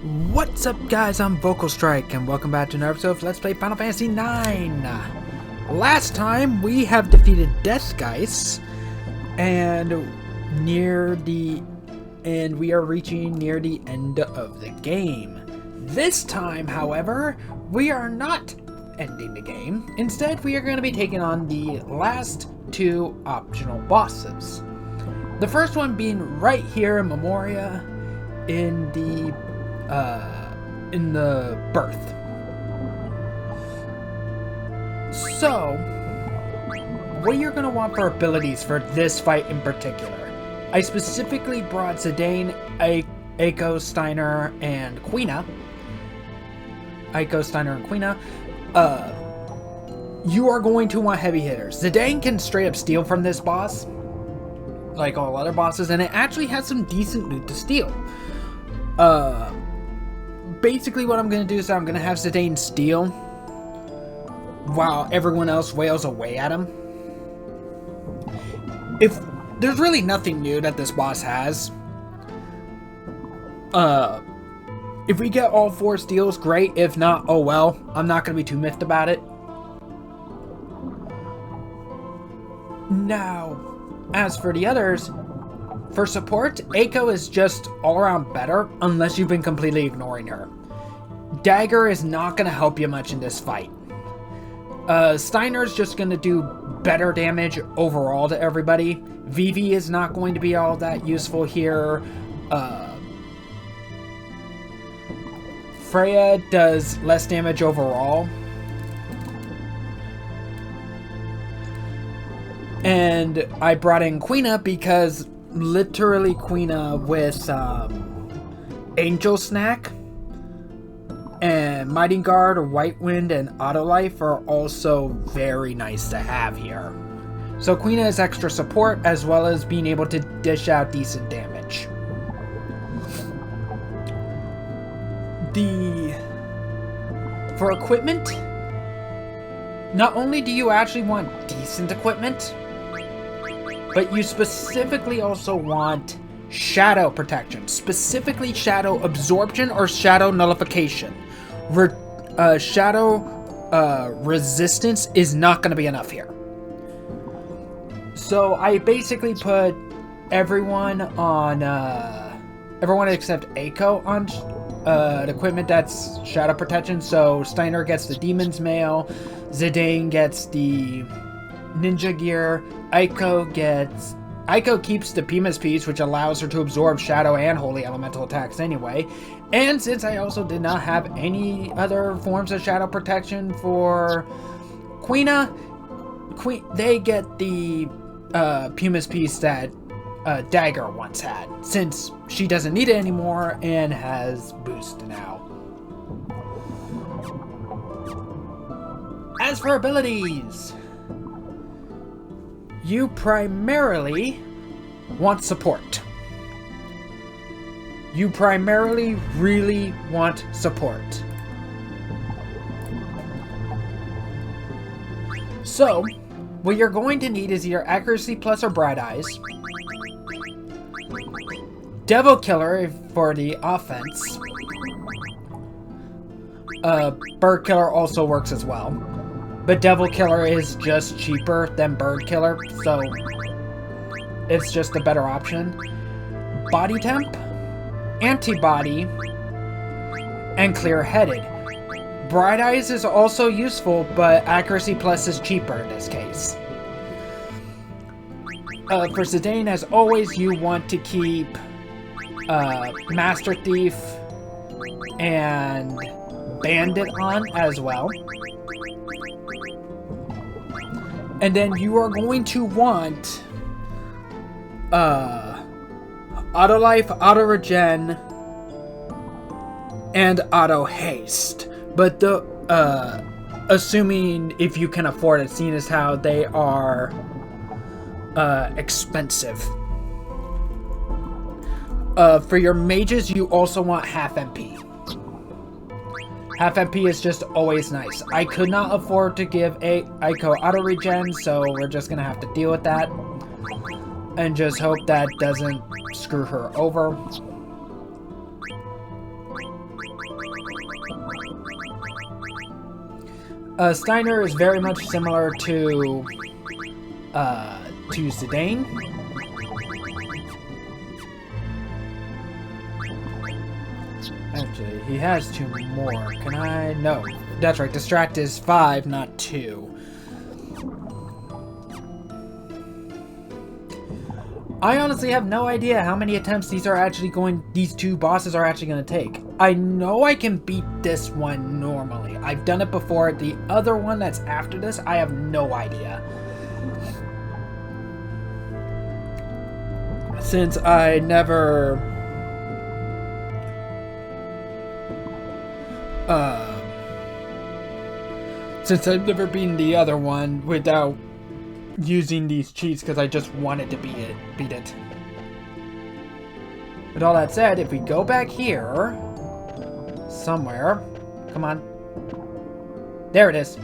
What's up, guys? I'm Vocal Strike, and welcome back to another episode of Let's Play Final Fantasy IX. Last time, we have defeated Deathgeist, and we are reaching near the end of the game. This time, however, we are not ending the game. Instead, we are going to be taking on the last two optional bosses. The first one being right here in Memoria, in the birth. So, what you're going to want for abilities for this fight in particular. I specifically brought Zidane, Eiko, Steiner, and Quina. You are going to want heavy hitters. Zidane can straight up steal from this boss, like all other bosses, and it actually has some decent loot to steal. Basically what I'm going to do is I'm going to have Zidane steal while everyone else wails away at him. If there's really nothing new that this boss has, if we get all four steals, great. If not, oh well. I'm not going to be too miffed about it. Now, as for the others, for support, Eiko is just all around better unless you've been completely ignoring her. Dagger is not going to help you much in this fight. Steiner's just going to do better damage overall to everybody. Vivi is not going to be all that useful here. Freya does less damage overall. And I brought in Quina because literally Quina with Angel Snack and Mighty Guard or White Wind and Autolife are also very nice to have here. So Quina is extra support as well as being able to dish out decent damage. For equipment, not only do you actually want decent equipment, but you specifically also want shadow protection, specifically shadow absorption or shadow nullification. Shadow resistance is not going to be enough here. So I basically put everyone except Eiko on the equipment that's shadow protection. So Steiner gets the Demon's Mail, Zidane gets the Ninja Gear, Eiko keeps the Pima's Piece, which allows her to absorb Shadow and Holy Elemental attacks anyway. And since I also did not have any other forms of Shadow protection for Quina, they get the Pima's Piece that Dagger once had, since she doesn't need it anymore and has boost now. As for abilities, you primarily want support. You primarily really want support. So, what you're going to need is either Accuracy Plus or Bright Eyes, Devil Killer for the offense. Bird Killer also works as well. But Devil Killer is just cheaper than Bird Killer, so it's just a better option. Body Temp, Antibody, and Clear Headed. Bright Eyes is also useful, but Accuracy Plus is cheaper in this case. For Zidane, as always, you want to keep Master Thief and Bandit on as well. And then you are going to want Auto Life, Auto Regen, and Auto Haste. But assuming if you can afford it, seeing as how they are expensive. For your mages, you also want half MP. Half MP is just always nice. I could not afford to give Eiko auto regen, so we're just gonna have to deal with that. And just hope that doesn't screw her over. Steiner is very much similar to Zidane. Actually, he has 2 more. Can I? No. That's right. Distract is 5, not 2. I honestly have no idea how many attempts these 2 bosses are actually going to take. I know I can beat this one normally. I've done it before. The other one that's after this, I have no idea. Since I never... since I've never beaten the other one without using these cheats because I just wanted to beat it. With all that said, if we go back here somewhere, come on, there it is.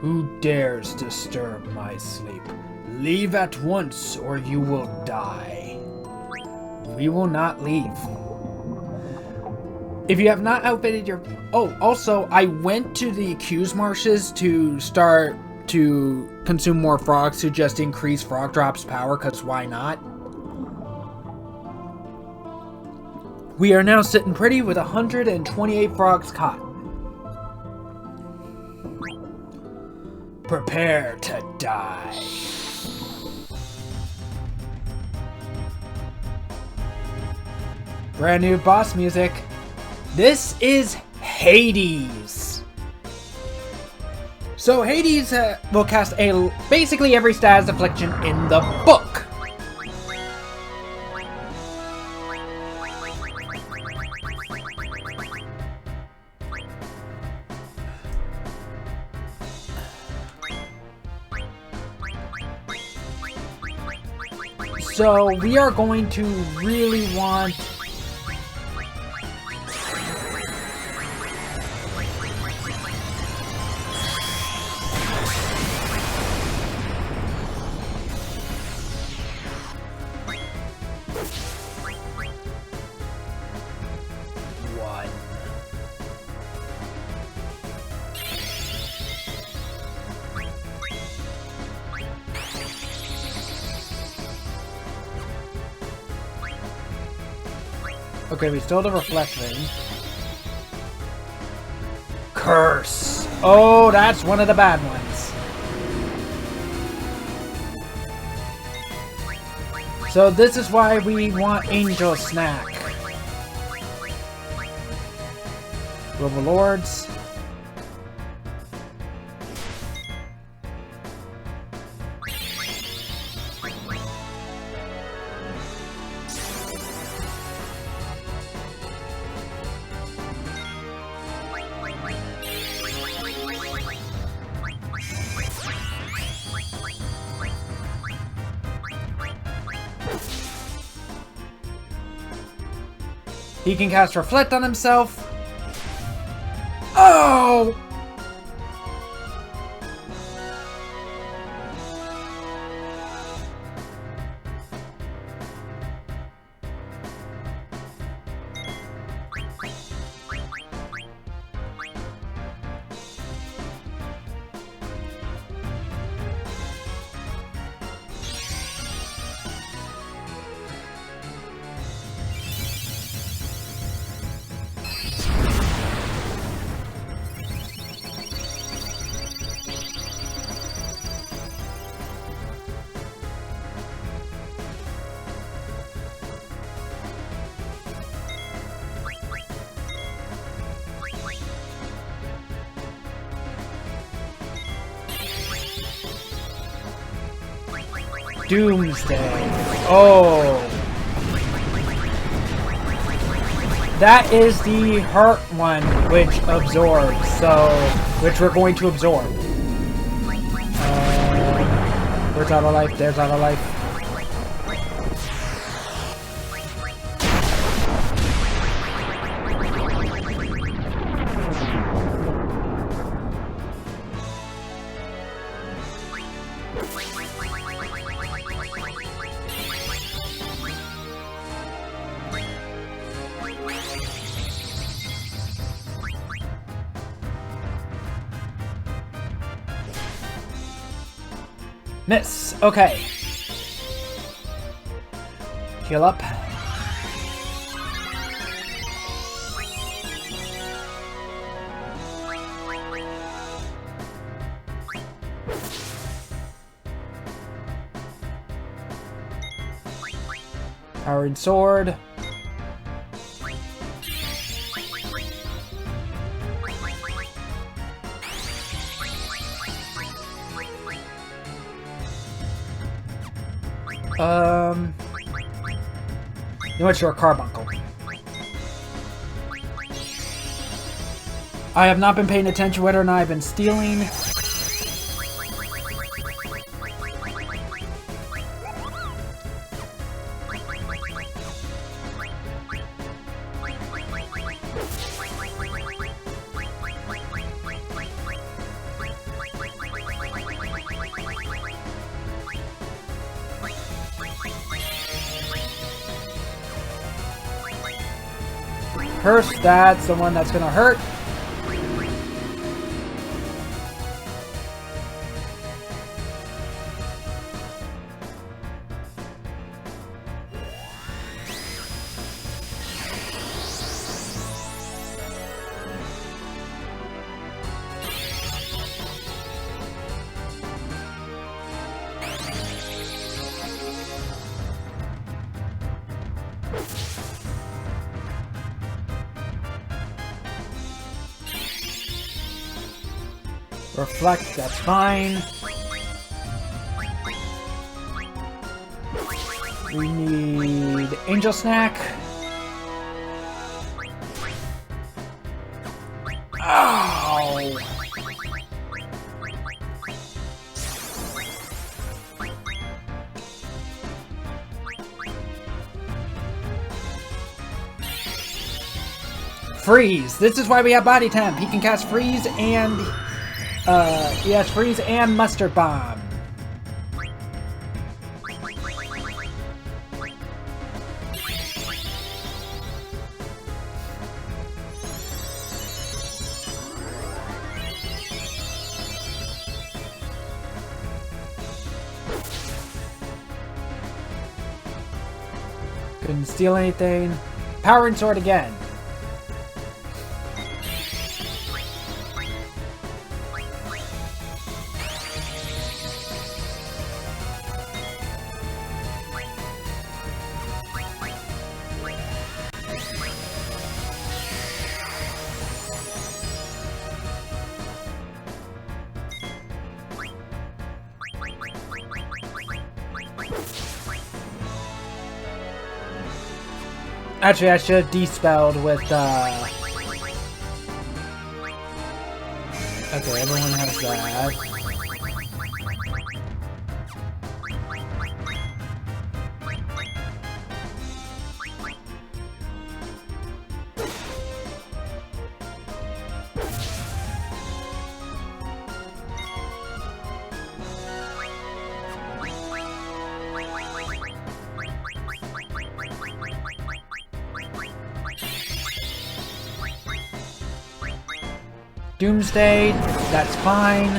Who dares disturb my sleep? Leave at once or you will die. We will not leave. If you have not outfitted your... Oh, also, I went to the Q's marshes to start to consume more frogs to just increase Frog Drop's power, because why not? We are now sitting pretty with 128 frogs caught. Prepare to die. Brand new boss music. This is Hades. So Hades will cast basically every status affliction in the book. So we are going to really want... Okay, we still have the reflection. Curse! Oh, that's one of the bad ones. So this is why we want Angel Snack. Overlords. He can cast Reflect on himself. Oh! Doomsday. Oh. That is the hurt one, which absorbs, which we're going to absorb. Where's Auto Life? There's Auto Life. Miss. Okay. Heal up. Powered sword. You know what, your carbuncle. I have not been paying attention whether or not I've been stealing. Curse, that's the one that's gonna hurt. Reflect, that's fine. We need Angel Snack. Ow! Freeze! This is why we have Body Temp. He can cast Freeze and... yes, Freeze and Mustard Bomb. Couldn't steal anything. Power and Sword again. Actually, I should have despelled with, Okay, everyone has that. Doomsday, that's fine.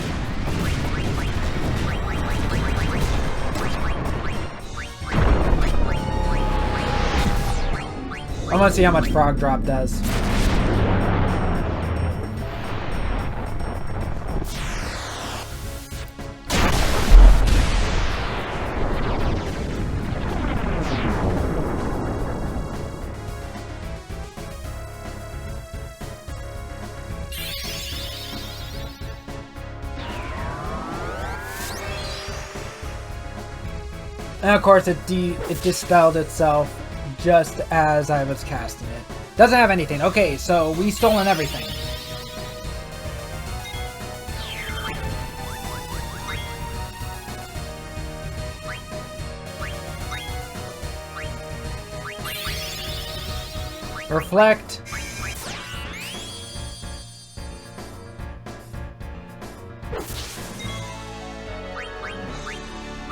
I want to see how much Frog Drop does. And of course, it dispelled itself just as I was casting it. Doesn't have anything. Okay, so we stolen everything. Reflect.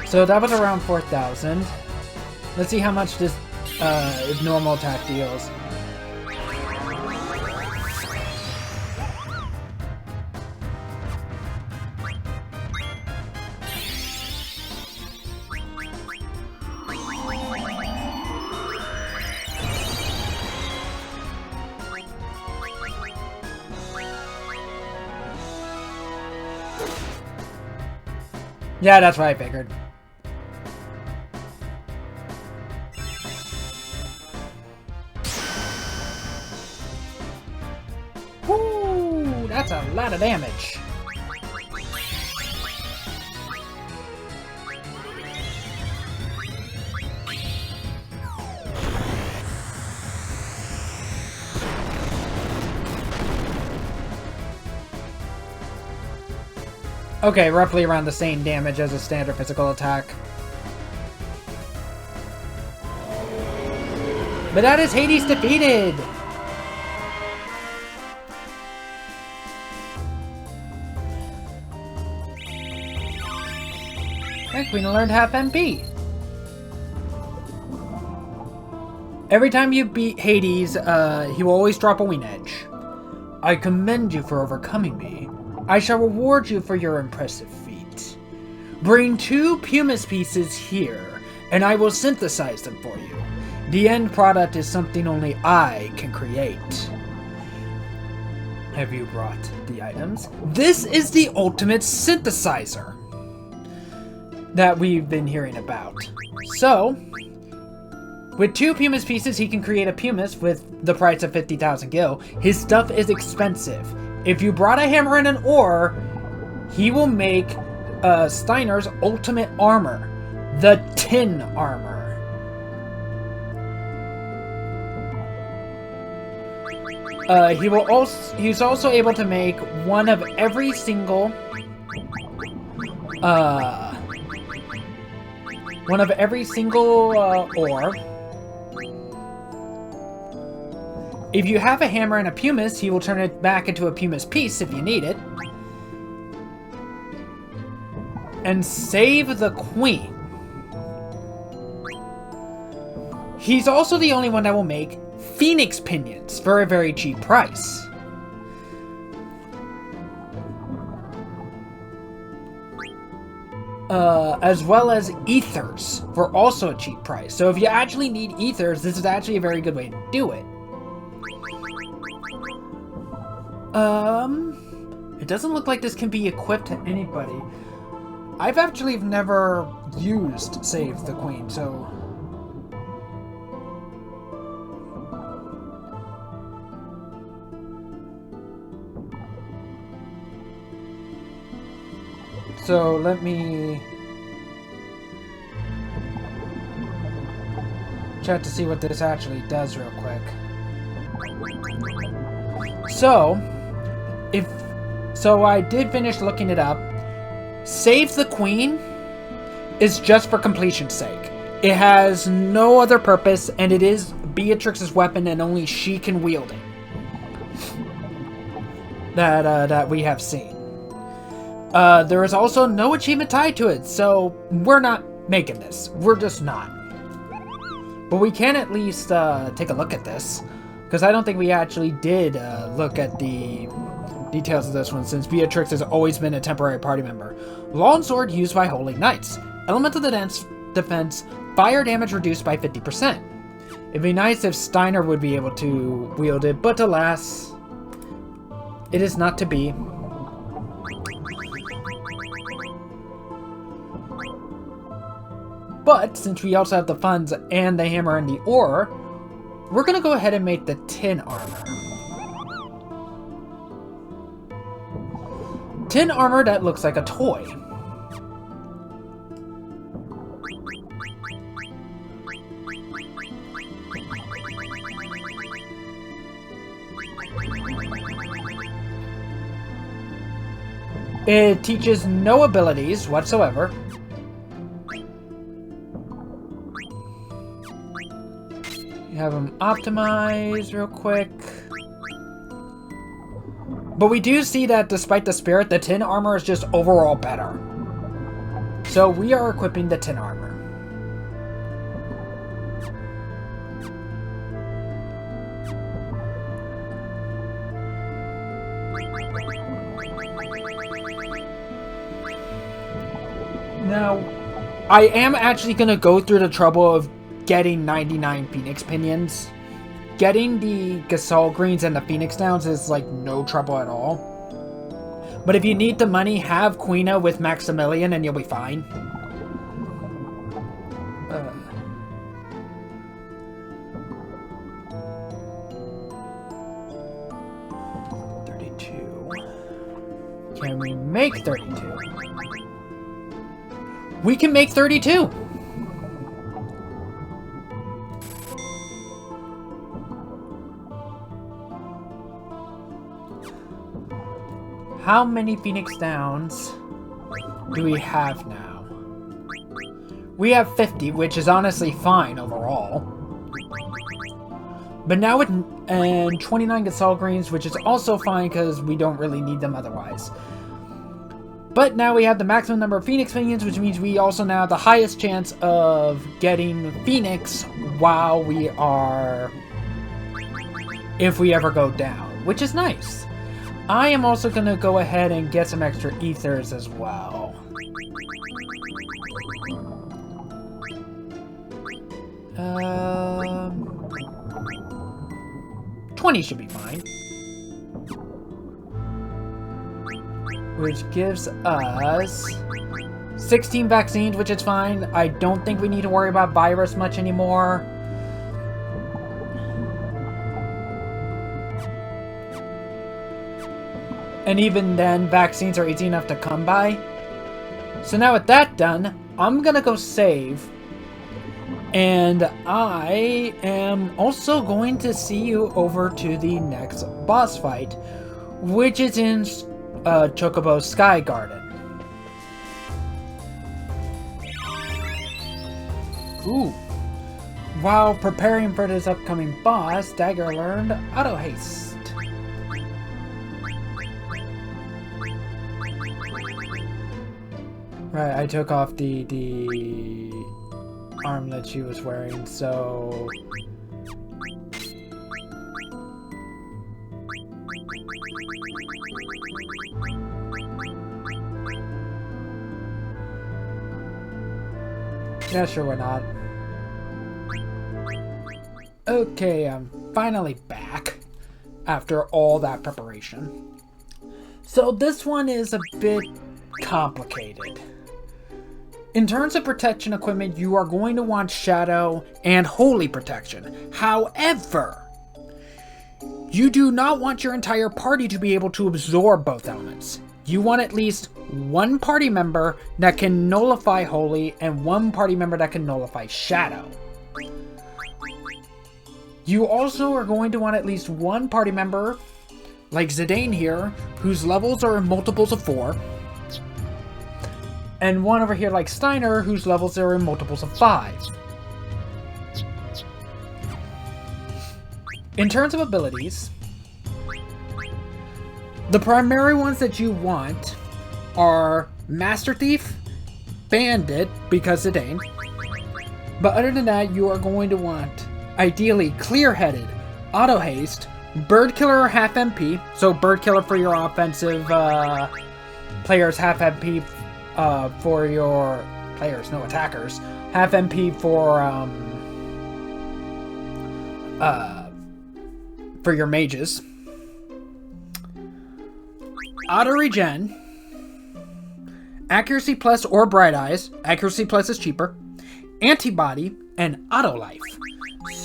So that was around 4,000. Let's see how much this normal attack deals. Yeah, that's what I figured. Woo! That's a lot of damage. Okay, roughly around the same damage as a standard physical attack. But that is Hades defeated! And Queen learned half MP. Every time you beat Hades, he will always drop a wing edge. I commend you for overcoming me. I shall reward you for your impressive feat. Bring 2 pumice pieces here, and I will synthesize them for you. The end product is something only I can create. Have you brought the items? This is the ultimate synthesizer that we've been hearing about. So, with 2 pumice pieces, he can create a pumice with the price of 50,000 gil. His stuff is expensive. If you brought a hammer and an ore, he will make Steiner's ultimate armor, the tin armor. He's also able to make one of every single ore. If you have a hammer and a pumice, he will turn it back into a pumice piece if you need it. And save the queen. He's also the only one that will make phoenix pinions for a very cheap price. As well as ethers for also a cheap price. So if you actually need ethers, this is actually a very good way to do it. It doesn't look like this can be equipped to anybody. I've actually never used Save the Queen, so... So let me check to see what this actually does real quick. So I did finish looking it up. Save the Queen is just for completion's sake. It has no other purpose, and it is Beatrix's weapon, and only she can wield it. That we have seen. There is also no achievement tied to it, so we're not making this. We're just not. But we can at least take a look at this, because I don't think we actually did look at the details of this one, since Beatrix has always been a temporary party member. Longsword used by Holy Knights. Elemental defense, fire damage reduced by 50%. It'd be nice if Steiner would be able to wield it, but alas, it is not to be. But since we also have the funds and the hammer and the ore, we're gonna go ahead and make the tin armor. Tin armor that looks like a toy. It teaches no abilities whatsoever. Have them optimized real quick. But we do see that despite the spirit, the tin armor is just overall better. So we are equipping the tin armor. Now, I am actually going to go through the trouble of getting 99 Phoenix Pinions. Getting the Gasol Greens and the Phoenix Downs is like no trouble at all. But if you need the money, have Queena with Maximilian and you'll be fine. 32. Can we make 32? We can make 32! How many Phoenix Downs do we have now? We have 50, which is honestly fine overall. But now with and 29 Gasol Greens, which is also fine because we don't really need them otherwise. But now we have the maximum number of Phoenix minions, which means we also now have the highest chance of getting Phoenix while we are... if we ever go down, which is nice. I am also going to go ahead and get some extra ethers as well. 20 should be fine. Which gives us 16 vaccines, which is fine. I don't think we need to worry about virus much anymore. And even then, vaccines are easy enough to come by. So now with that done, I'm gonna go save. And I am also going to see you over to the next boss fight, which is in Chocobo Sky Garden. Ooh. While preparing for this upcoming boss, Dagger learned Auto Haste. Right, I took off the armlet she was wearing, so... yeah, sure, why not? Okay, I'm finally back after all that preparation. So this one is a bit complicated. In terms of protection equipment, you are going to want Shadow and Holy Protection. However, you do not want your entire party to be able to absorb both elements. You want at least one party member that can nullify Holy and one party member that can nullify Shadow. You also are going to want at least one party member, like Zidane here, whose levels are in multiples of 4. And one over here like Steiner, whose levels are in multiples of 5. In terms of abilities, the primary ones that you want are Master Thief, Bandit, because Zidane. But other than that, you are going to want, ideally, Clear-Headed, Auto Haste, Bird Killer or half MP. So Bird Killer for your offensive players, half MP for your players, no attackers. Half MP for your mages. Auto Regen. Accuracy Plus or Bright Eyes. Accuracy Plus is cheaper. Antibody and Auto Life.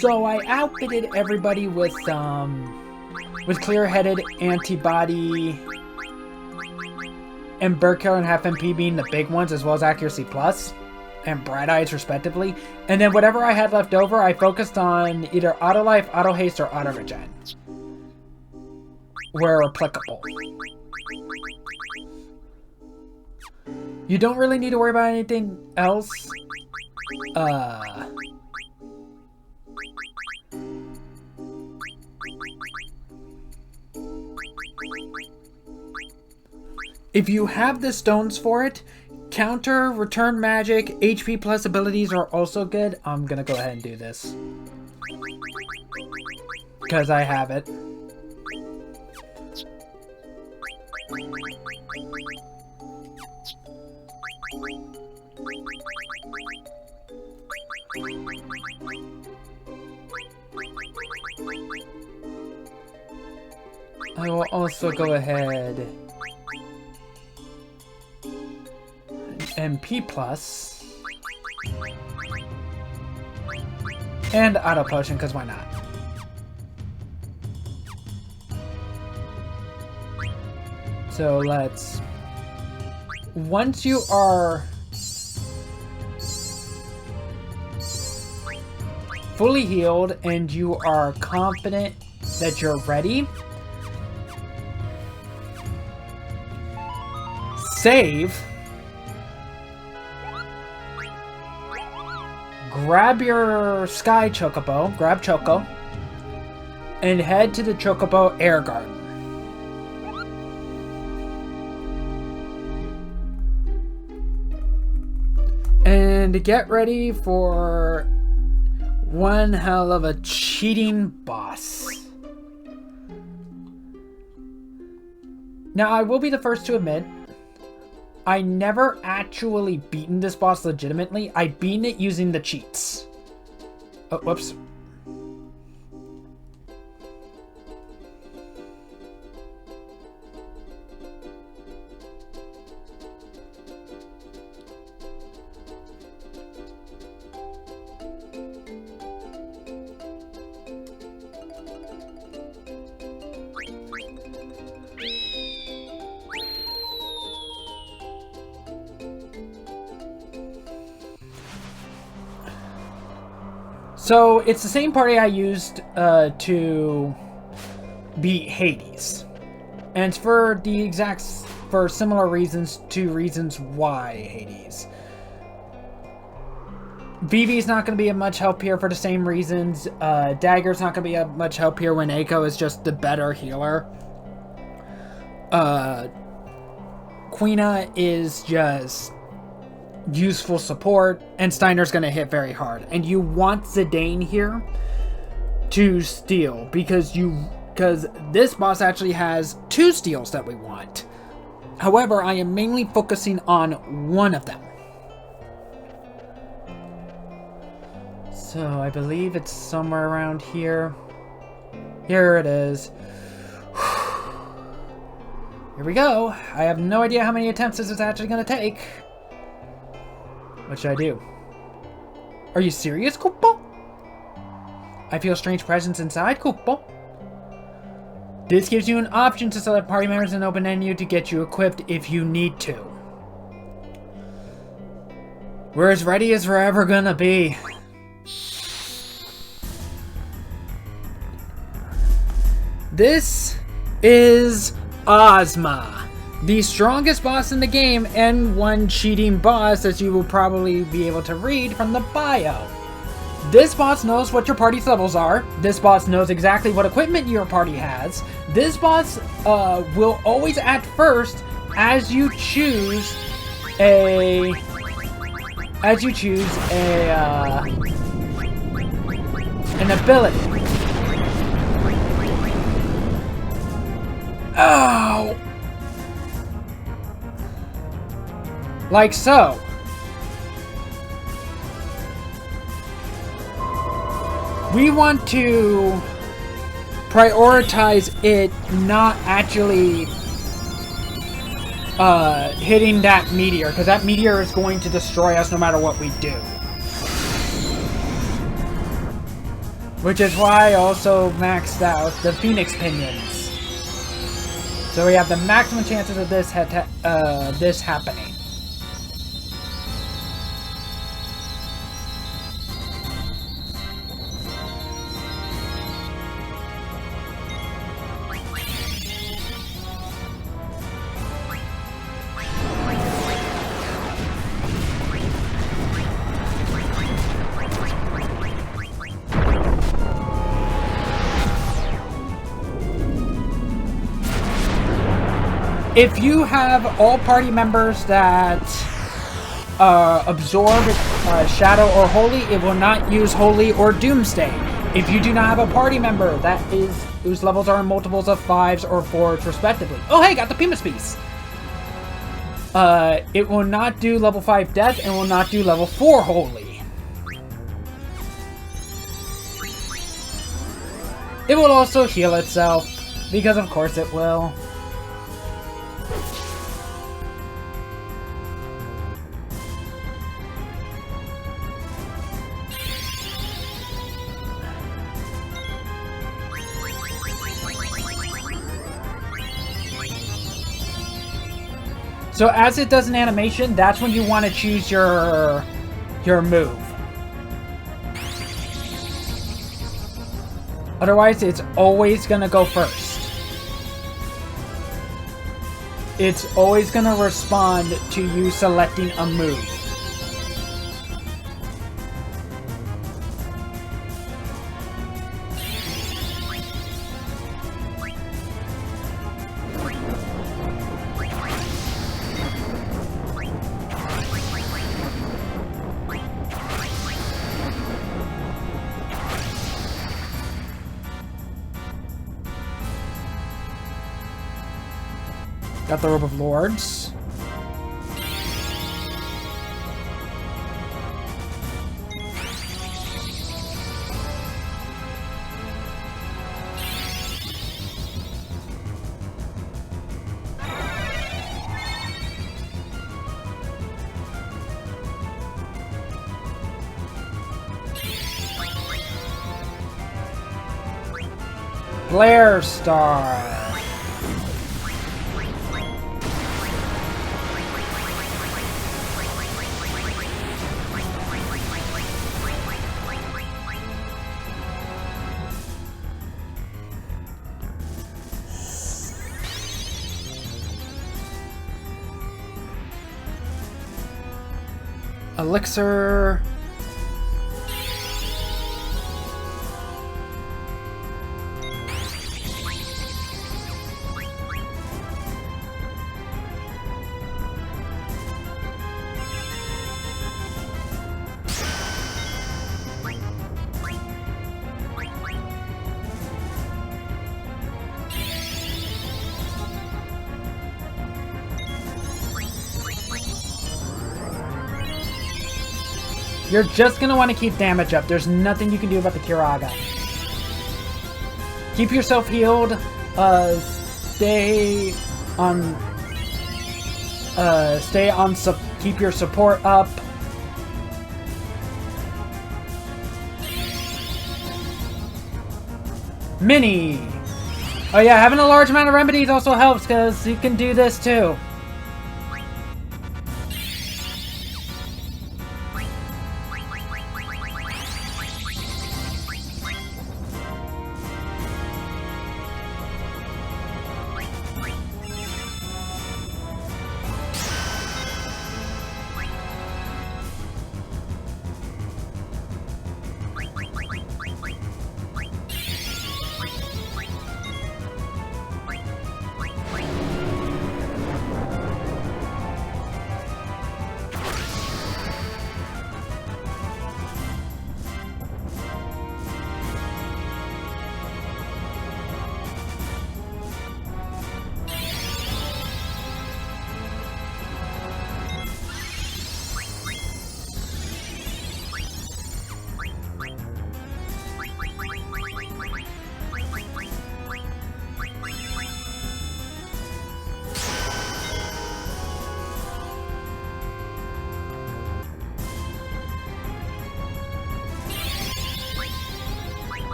So I outfitted everybody with Clear-Headed, Antibody, and Bird Killer and half MP being the big ones, as well as Accuracy Plus and Bright Eyes respectively. And then whatever I had left over, I focused on either Auto Life, Auto Haste, or Auto Regen, where applicable. You don't really need to worry about anything else. If you have the stones for it, counter, return magic, HP plus abilities are also good. I'm gonna go ahead and do this, because I have it. I will also go ahead MP plus. And auto potion, because why not? So let's... Once you are fully healed and you are confident that you're ready, save, grab your Sky Chocobo, grab Choco, and head to the Chocobo Air Garden. And get ready for one hell of a cheating boss. Now, I will be the first to admit, I never actually beaten this boss legitimately. I beaten it using the cheats. Oh, whoops. So, it's the same party I used to beat Hades. And it's for for similar reasons, 2 reasons why Hades. Vivi's not going to be of much help here for the same reasons. Dagger's not going to be of much help here when Eiko is just the better healer. Quina is just useful support, and Steiner's gonna hit very hard. And you want Zidane here to steal because this boss actually has 2 steals that we want. However, I am mainly focusing on one of them. So I believe it's somewhere around here. Here it is. Here we go. I have no idea how many attempts this is actually gonna take. What should I do? Are you serious, Koopo? I feel a strange presence inside, Koopo. This gives you an option to select party members and open menu to get you equipped if you need to. We're as ready as we're ever gonna be. This is Ozma, the strongest boss in the game, and one cheating boss, as you will probably be able to read from the bio. This boss knows what your party's levels are. This boss knows exactly what equipment your party has. This boss will always act first as you choose an ability. Oh! Like so. We want to prioritize it not actually hitting that meteor, because that meteor is going to destroy us no matter what we do. Which is why I also maxed out the Phoenix Pinions. So we have the maximum chances of this happening. If you have all party members that absorb Shadow or Holy, it will not use Holy or Doomsday. If you do not have a party member whose levels are in multiples of 5s or 4s respectively. Oh hey, got the Pimus piece! It will not do level 5 Death and will not do level 4 Holy. It will also heal itself, because of course it will. So as it does an animation, that's when you want to choose your move. Otherwise, it's always going to go first. It's always going to respond to you selecting a move. Got the Robe of Lords. Glare Star. Elixir. You're just going to want to keep damage up. There's nothing you can do about the Kiraga. Keep yourself healed. Keep your support up. Mini. Oh yeah, having a large amount of remedies also helps because you can do this too.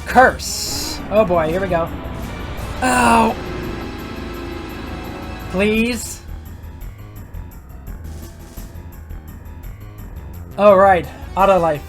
Curse. Oh boy, here we go. Oh. Please. Oh, right. Auto life.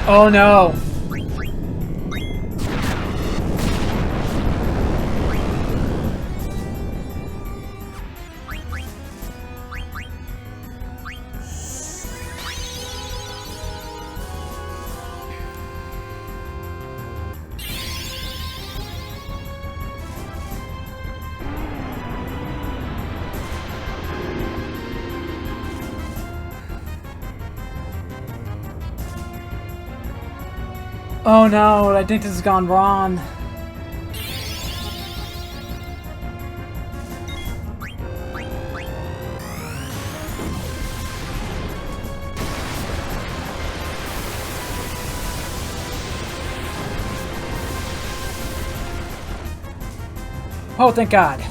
Oh no. Oh no, I think this has gone wrong. Oh, thank God.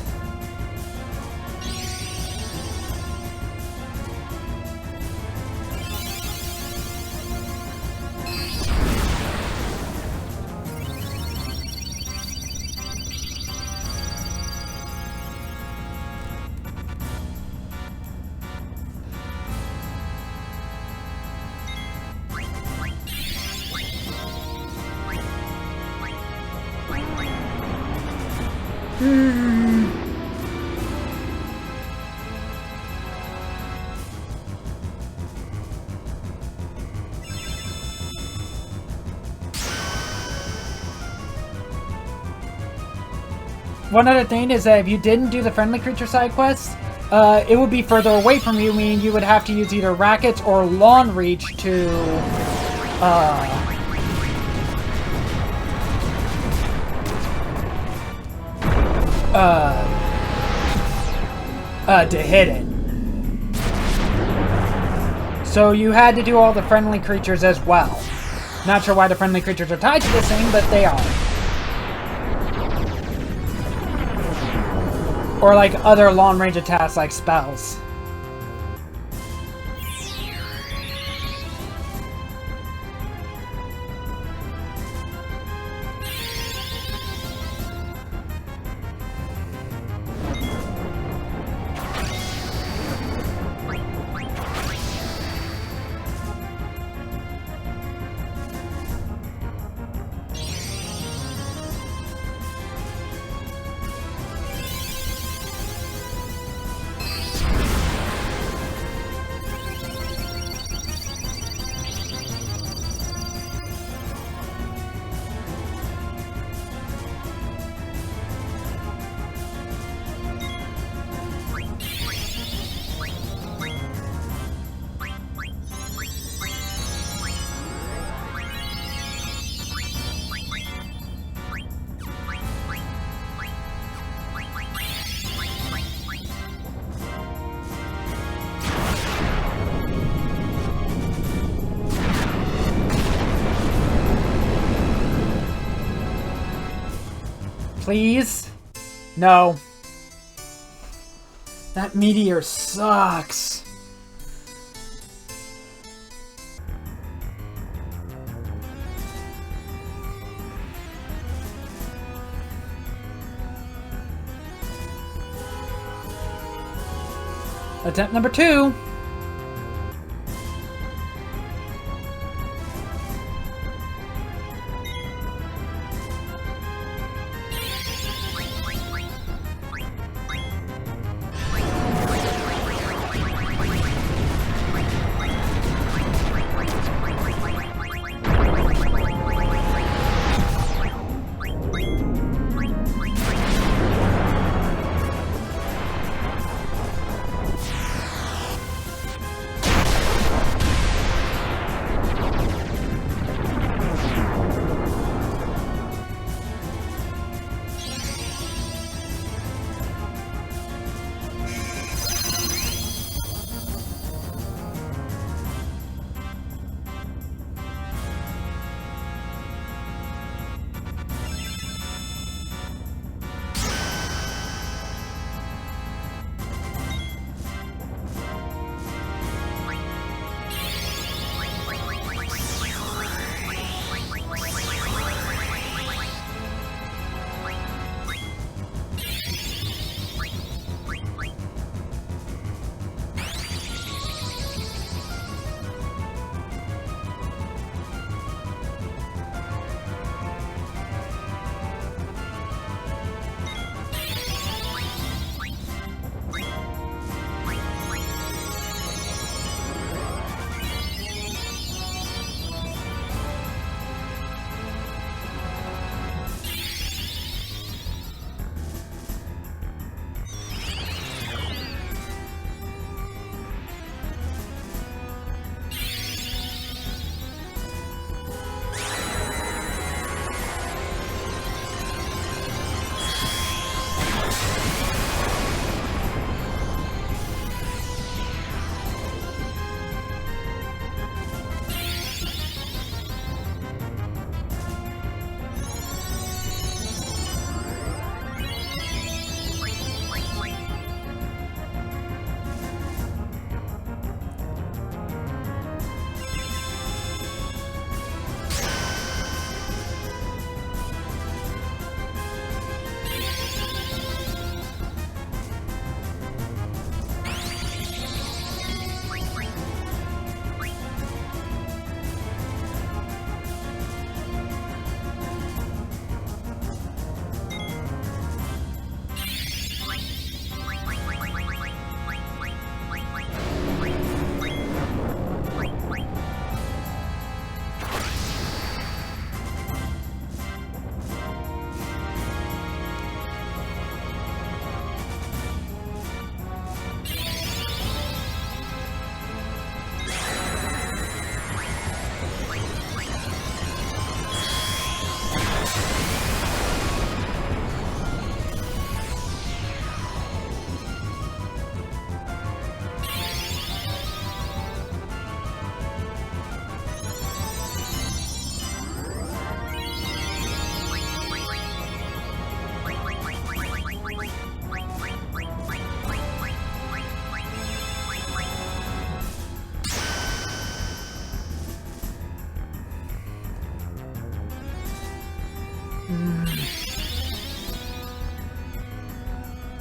One other thing is that if you didn't do the friendly creature side quests, it would be further away from you, meaning you would have to use either rackets or lawn reach to hit it. So you had to do all the friendly creatures as well. Not sure why the friendly creatures are tied to this thing, but they are. Or like other long range attacks like spells. Please? No. That meteor sucks. Attempt number 2.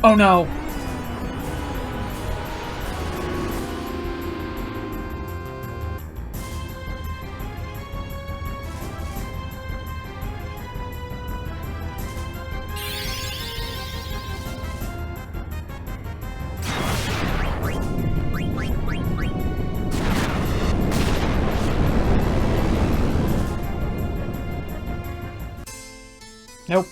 Oh no. Nope.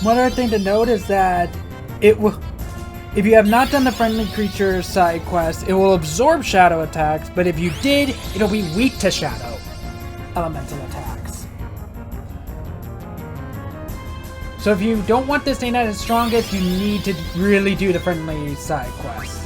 One other thing to note is that it will, if you have not done the friendly creature side quest, it will absorb shadow attacks, but if you did, it'll be weak to shadow elemental attacks. So if you don't want this thing at its strongest, you need to really do the friendly side quest.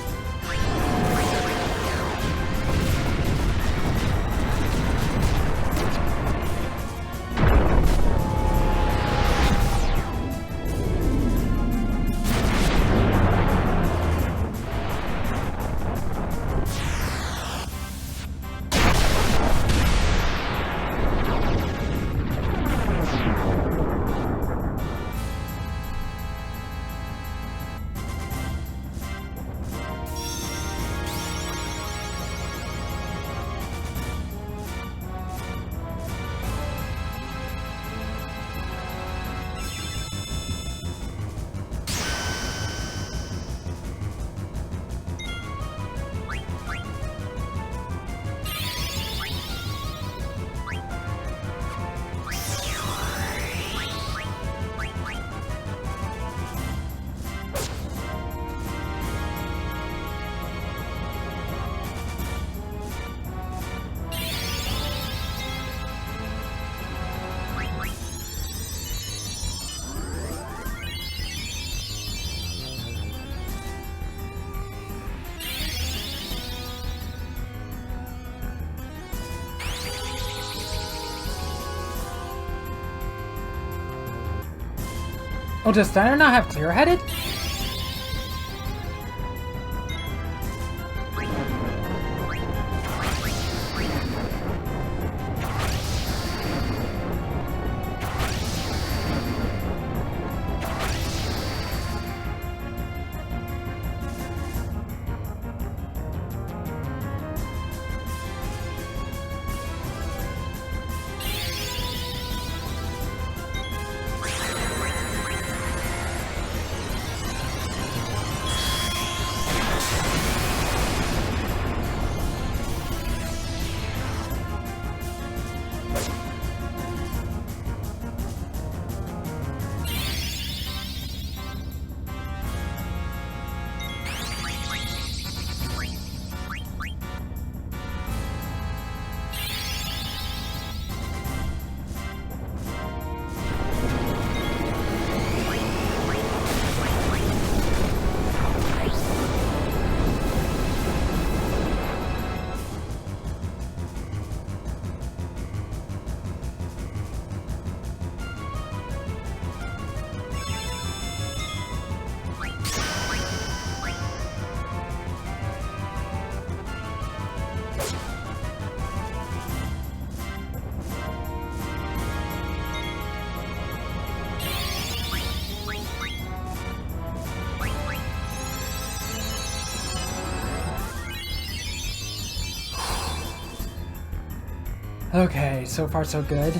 Oh, does Steiner not have clear-headed? Okay, so far so good.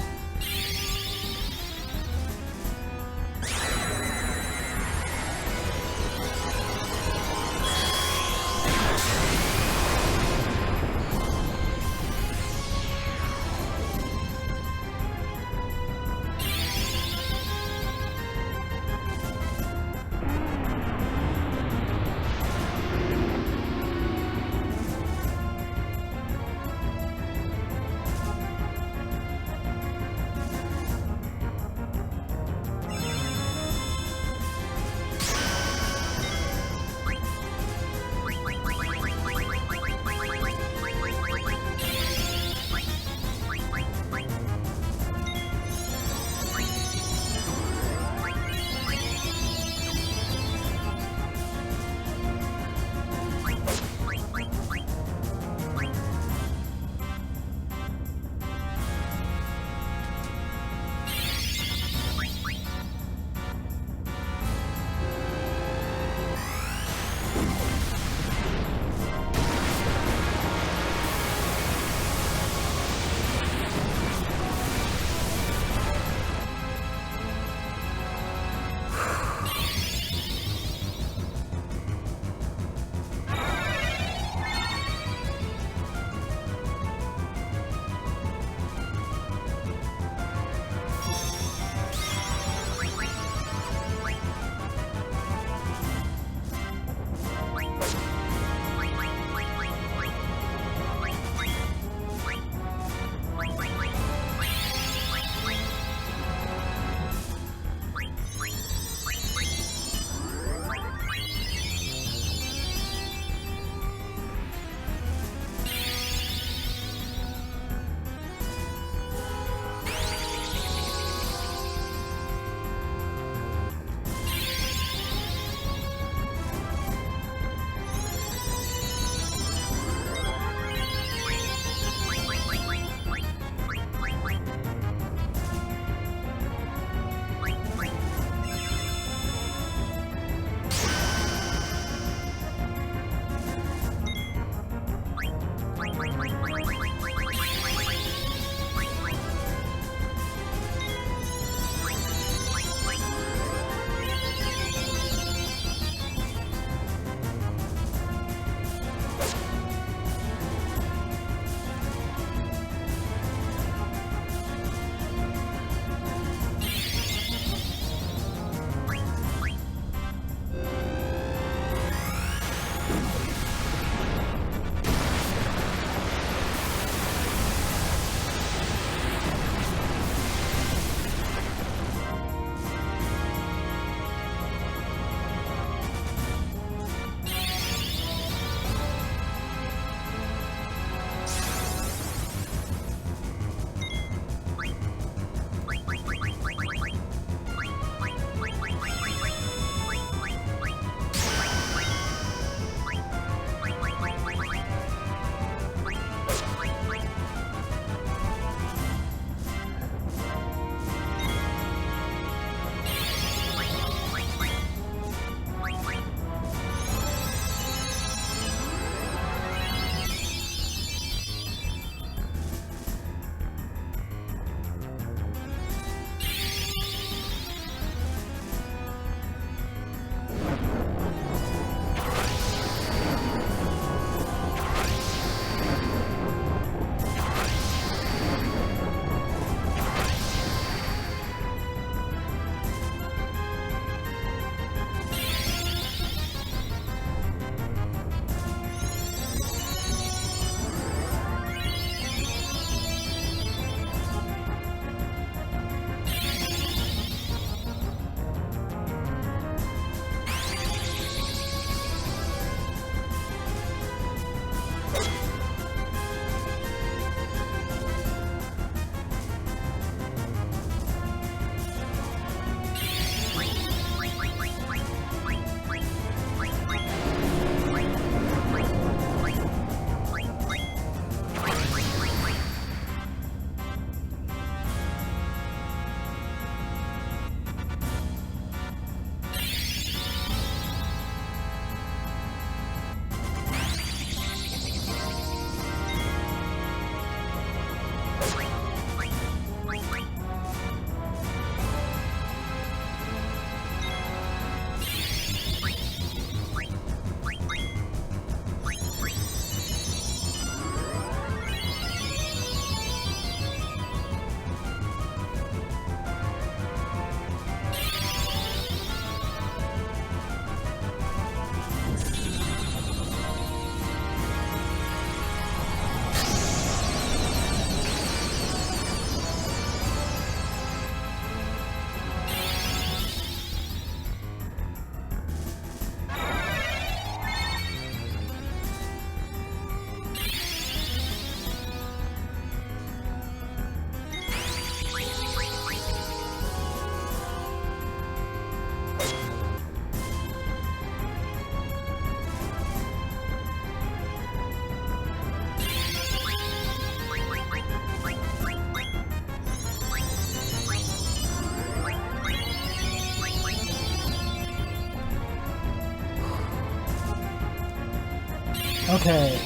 Okay.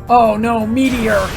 Oh no, meteor!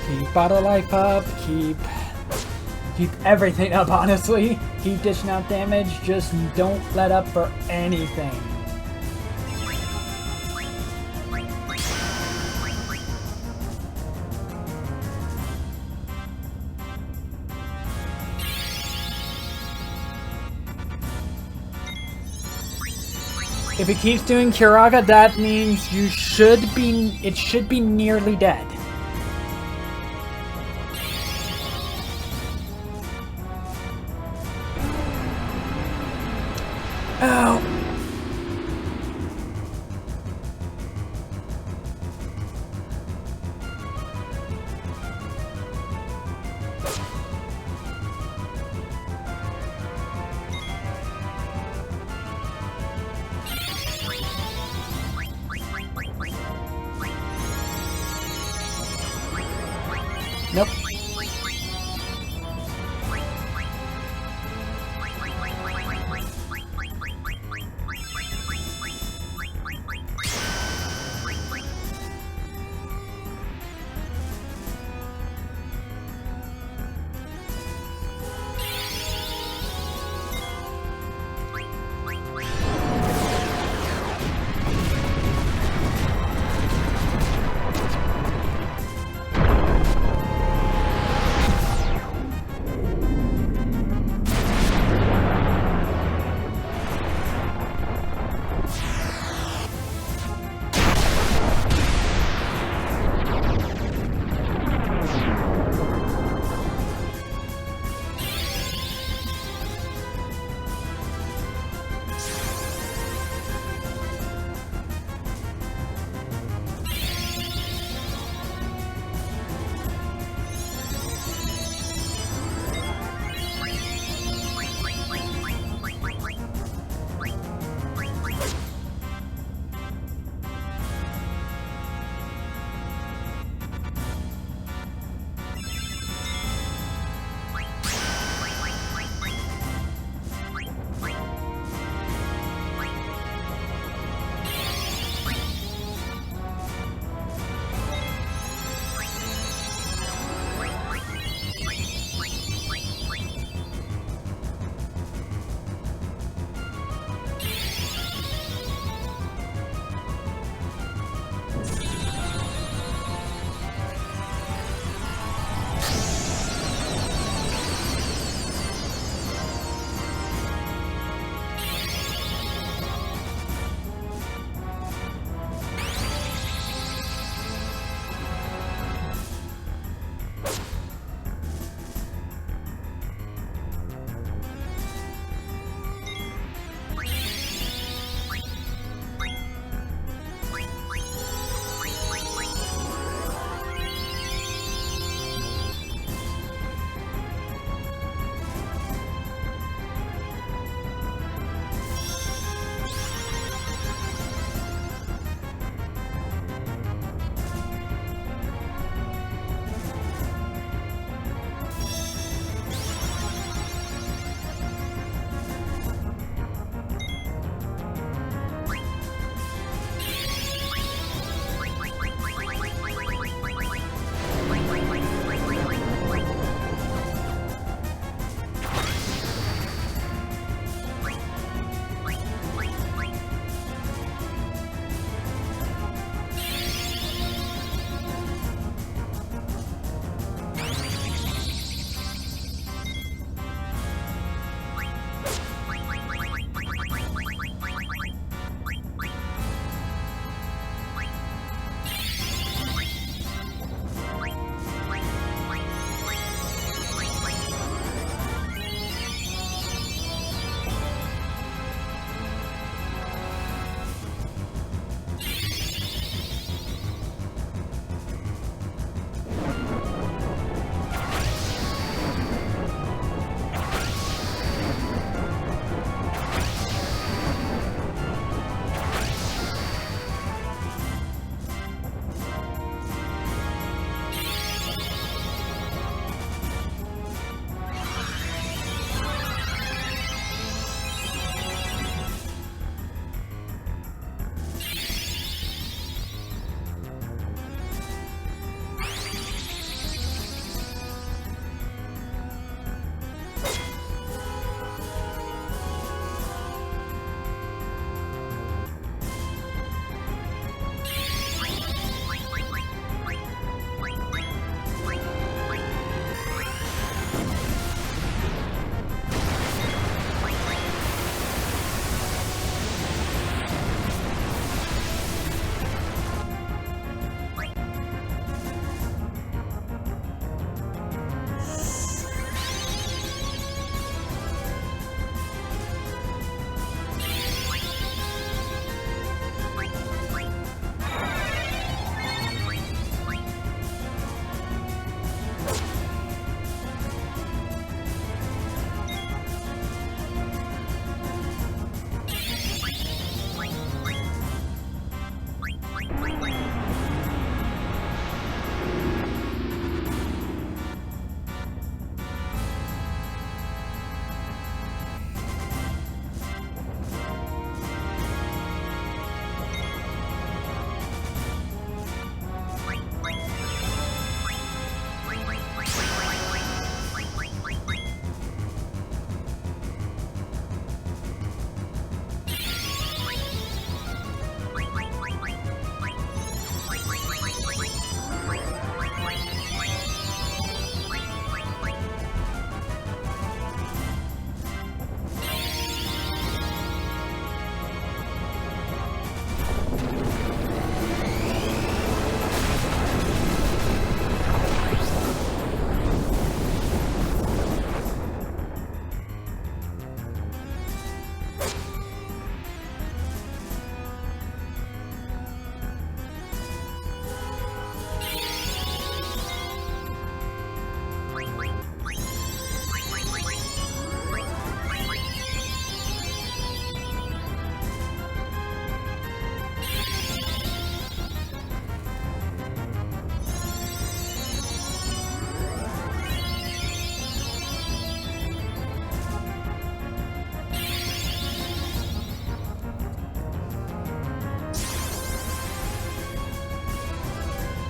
Keep bottle life up, keep everything up, honestly. Keep dishing out damage, just don't let up for anything. If it keeps doing Kiraga, that means it should be nearly dead. Ow. Nope.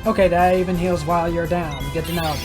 Okay, that even heals while you're down. Good to know.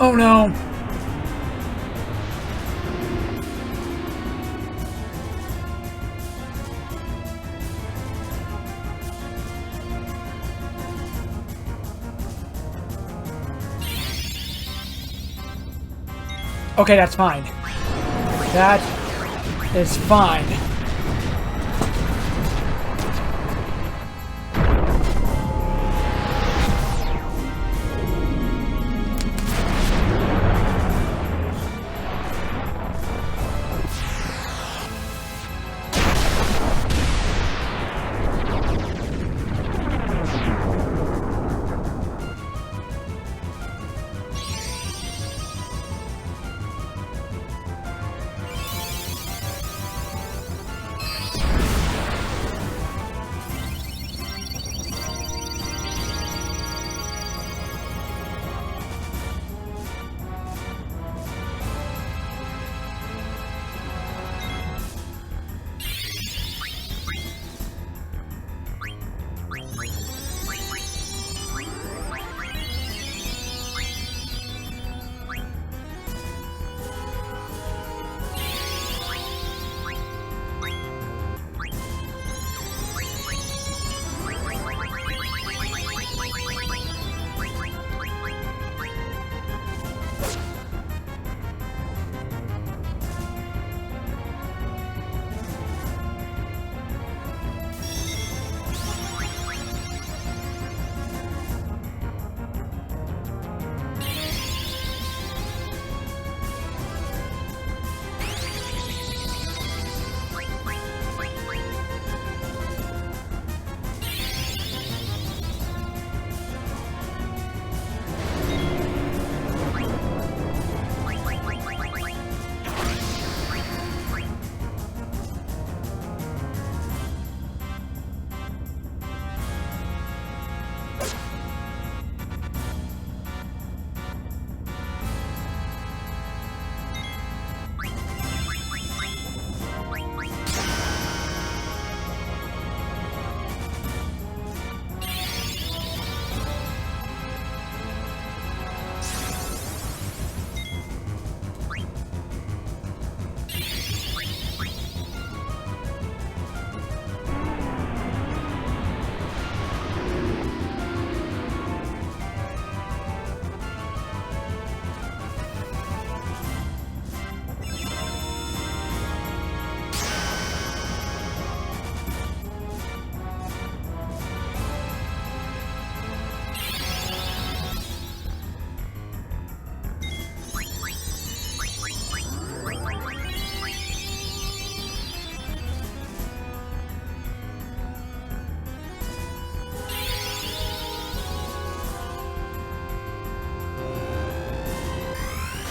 Oh no! Okay, that's fine. That is fine.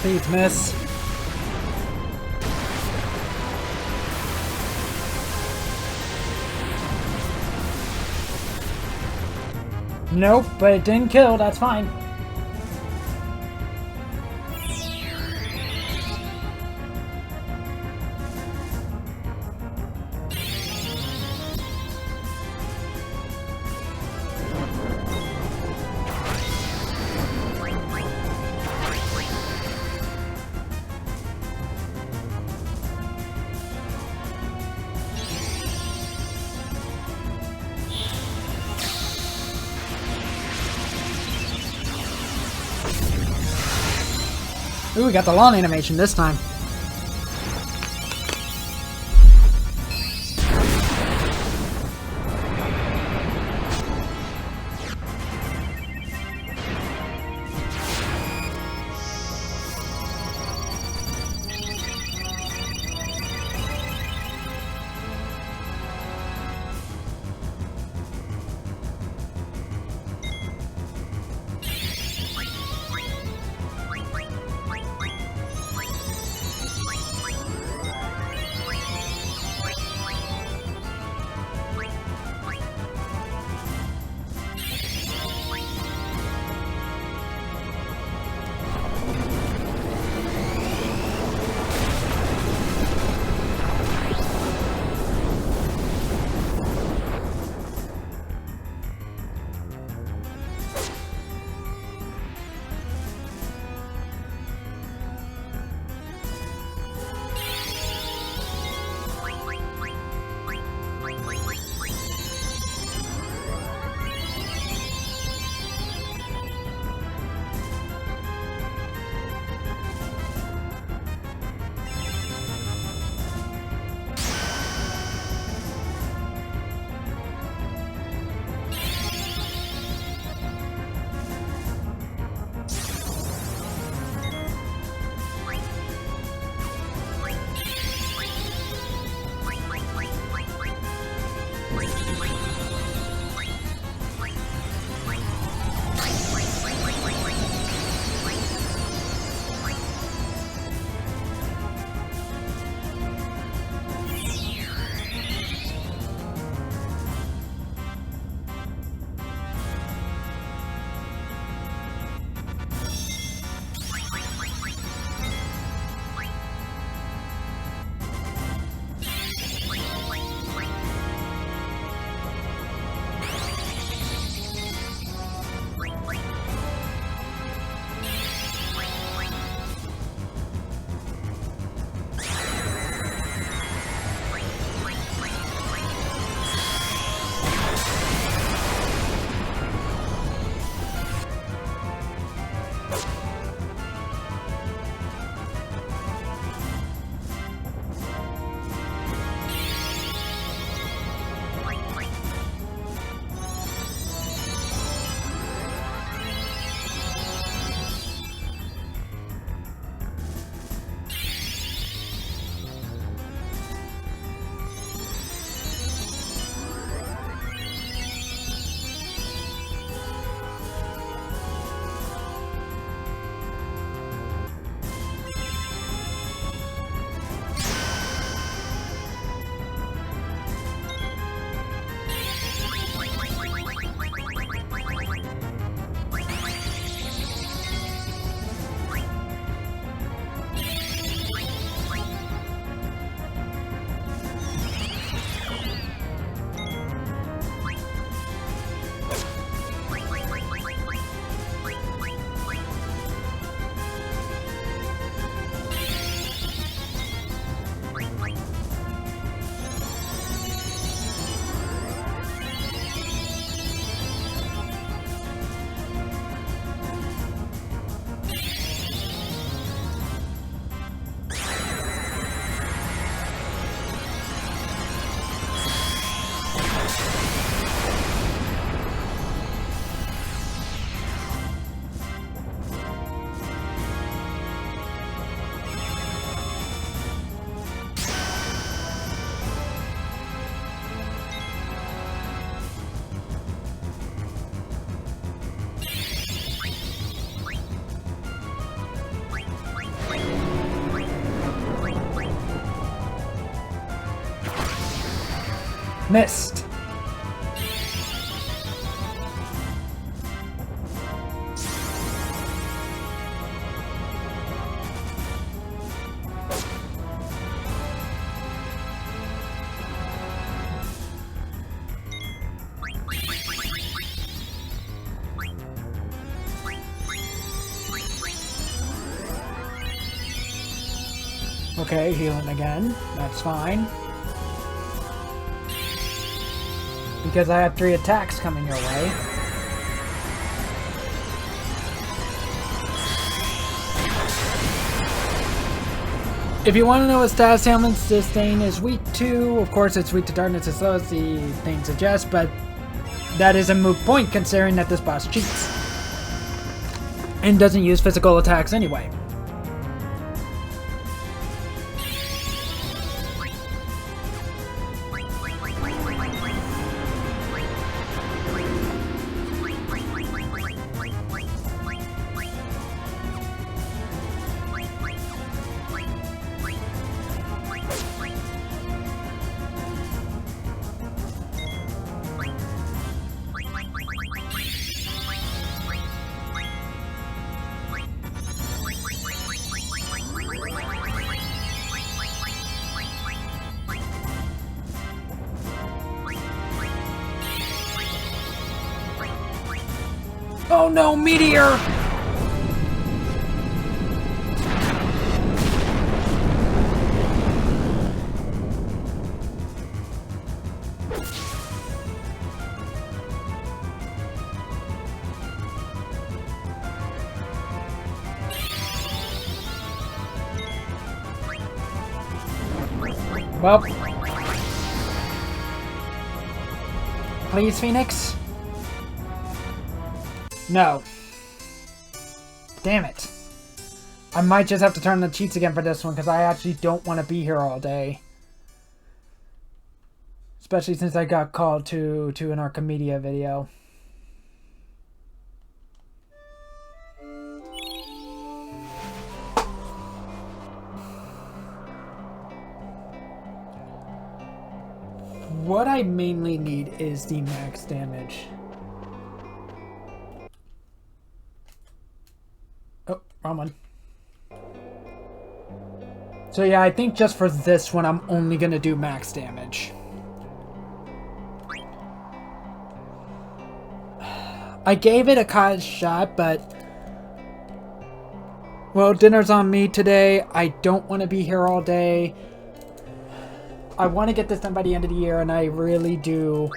Please miss. Nope, but it didn't kill, that's fine. Ooh, we got the lawn animation this time. Missed. Okay, healing again. That's fine. Because I have 3 attacks coming your way. If you want to know what status ailments this thing is weak to, of course it's weak to darkness as well as the thing suggests, but that is a moot point considering that this boss cheats. And doesn't use physical attacks anyway. Oh no, meteor! Well, please, Phoenix? No. Damn it. I might just have to turn the cheats again for this one, because I actually don't want to be here all day. Especially since I got called to an Archimedia video. What I mainly need is the max damage. Oh, wrong one. So yeah, I think just for this one, I'm only gonna do max damage. I gave it a cottage shot, but... well, dinner's on me today. I don't want to be here all day. I want to get this done by the end of the year, and I really do...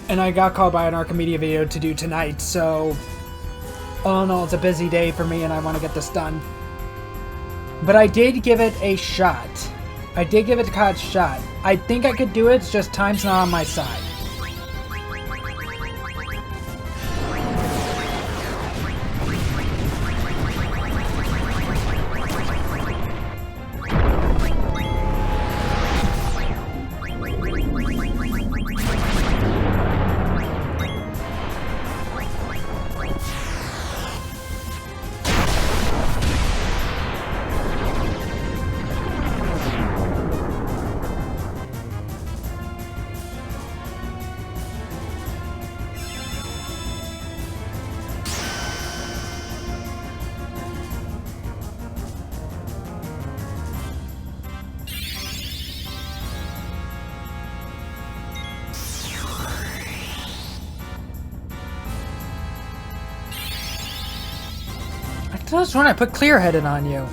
and I got called by an Archimedia video to do tonight, so... all in all, it's a busy day for me, and I want to get this done. But I did give it a shot. I did give it a cottage shot. I think I could do it, it's just time's not on my side. That's when I put clear-headed on you.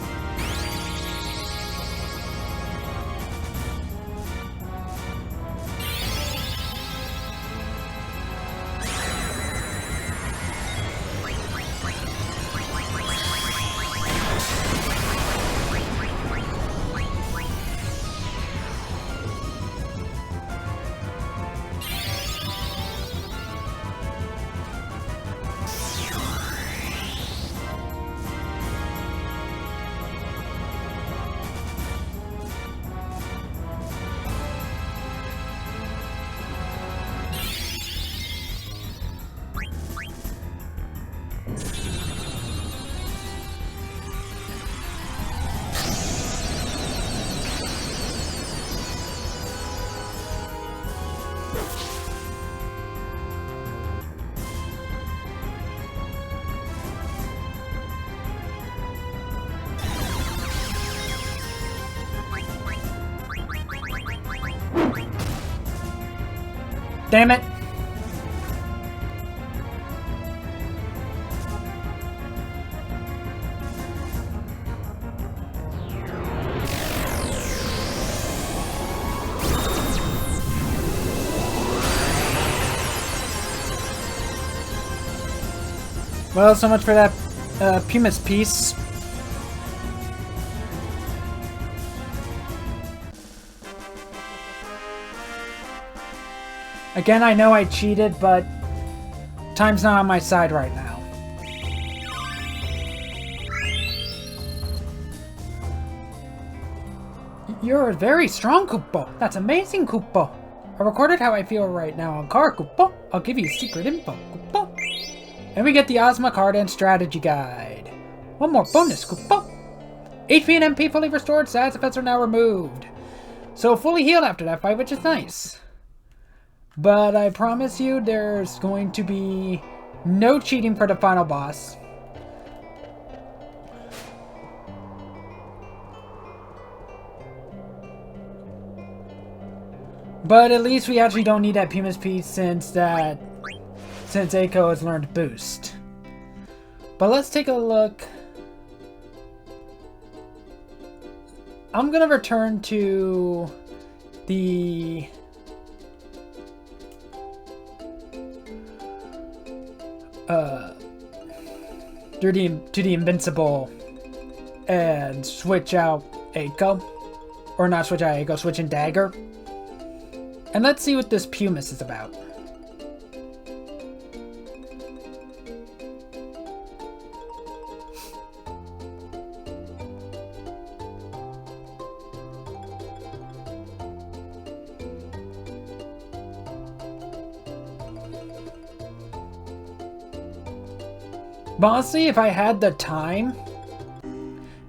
Damn it! Well, so much for that Pumice piece. Again, I know I cheated, but time's not on my side right now. You're very strong, Koopo. That's amazing, Koopo. I recorded how I feel right now on card, Koopo. I'll give you secret info, Koopo. And we get the Ozma card and strategy guide. One more bonus, Koopo. HP and MP fully restored, side effects are now removed. So fully healed after that fight, which is nice. But I promise you there's going to be no cheating for the final boss. But at least we actually don't need that Pumice piece since Eiko has learned Boost. But let's take a look. I'm gonna return to the to the Invincible and switch out Eiko. Or not switch out Eiko, switch in Dagger. And let's see what this Pumice is about. But honestly, if I had the time,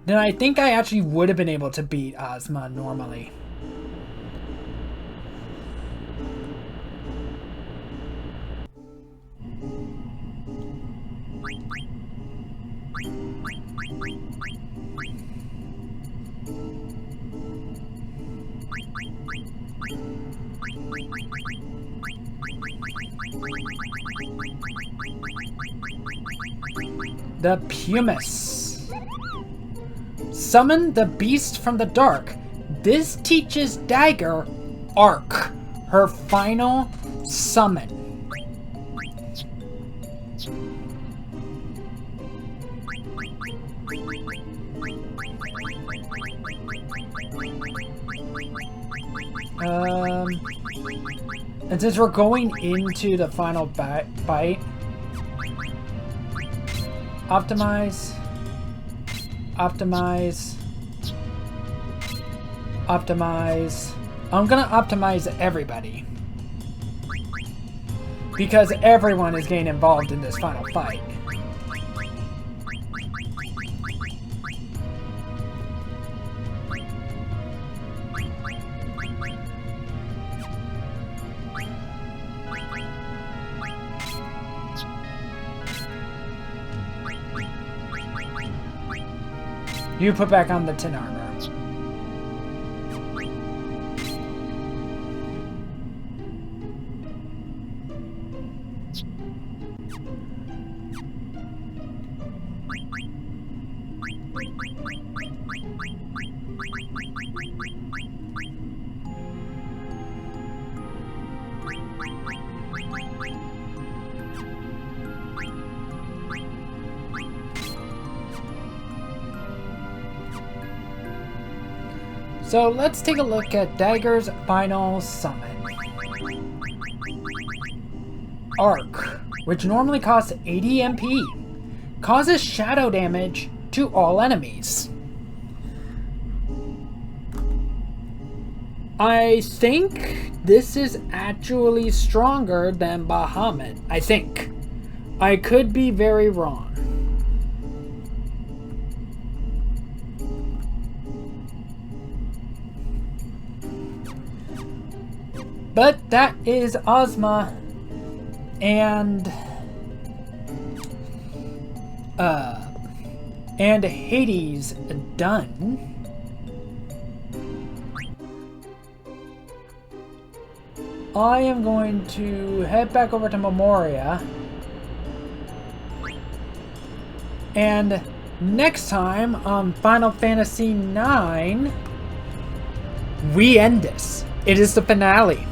then I think I actually would have been able to beat Ozma normally. The Pumice. Summon the beast from the dark. This teaches Dagger Arc, her final summon. And since we're going into the final bite, optimize, optimize, optimize. I'm gonna optimize everybody because everyone is getting involved in this final fight. You put back on the tin armor. So let's take a look at Dagger's final summon. Arc, which normally costs 80 MP, causes shadow damage to all enemies. I think this is actually stronger than Bahamut. I think. I could be very wrong. But that is Ozma and Hades done. I am going to head back over to Memoria. And next time on Final Fantasy IX, we end this. It is the finale.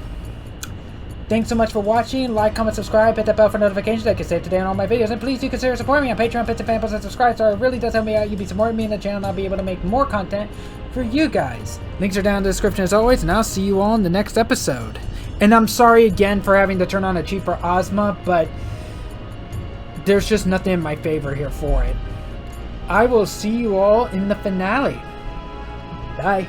Thanks so much for watching. Like, comment, subscribe, hit that bell for notifications. I can save today on all my videos. And please do consider supporting me on Patreon, Bits and Fanpost, and subscribe. So it really does help me out. You'll be supporting me in the channel, and I'll be able to make more content for you guys. Links are down in the description as always, and I'll see you all in the next episode. And I'm sorry again for having to turn on a cheat for Ozma, but there's just nothing in my favor here for it. I will see you all in the finale. Bye.